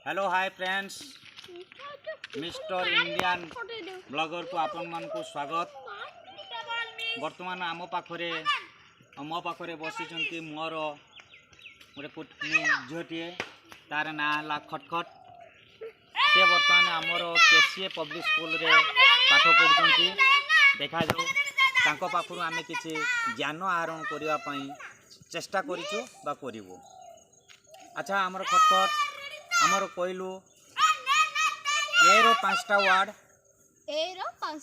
Hello hi friends mister Indian blogger को आपण मान को स्वागत। वर्तमान आम पाखरे मो पाखरे बसी मोर गोटे पुटनी झीटे तार ना है खटखट। से बर्तमान आमर केसीए पब्लिक स्कूल रे पाठ पढ़ुं। देखा जाऊ तांको पाखरु आमे किछि ज्ञान आहरण करिवा पई चेष्टा करिछु बा करिवो। अच्छा आमर खटखट आमर कहलु ए रो पांचटा word apple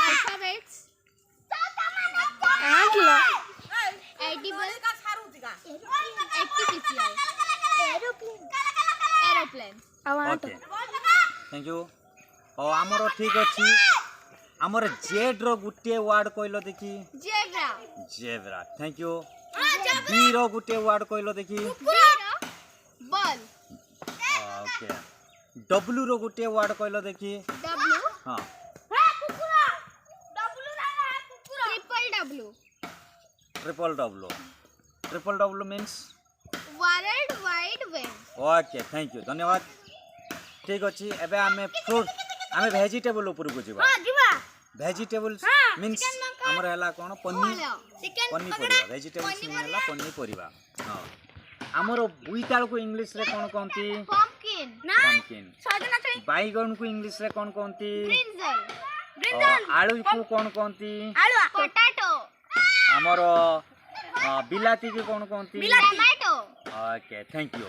alphabets edible artificial aeroplane. Okay thank you. और आमर ठीक अच्छी आमर जेड रो गुटे वर्ड कहलो देखी zebra zebra. Thank you. B रो गुटे वर्ड कहलो देखी बॉल। ओके। डब्ल्यू रो गुटे वर्ड कहलो देखी डब्ल्यू हां triple W triple W means world wide web. Okay thank you धन्यवाद। ठीक अच्छी एबे आमे फ्रूट आमे वेजिटेबल ऊपर को जीवा। वेजिटेबल्स मीन्स हमर हला कोन पनीपरिया वेजिटेबल्स हला पनीपरिया। हां हमर बुईताल को इंग्लिश रे कोन कहंती पंपकिन। बाईगन को इंग्लिश रे कोन कहंती ब्रिंजल। आलू को कोन कहंती पोटैटो। हमर बिलाती को कोन कहंती टमाटो। Okay thank you.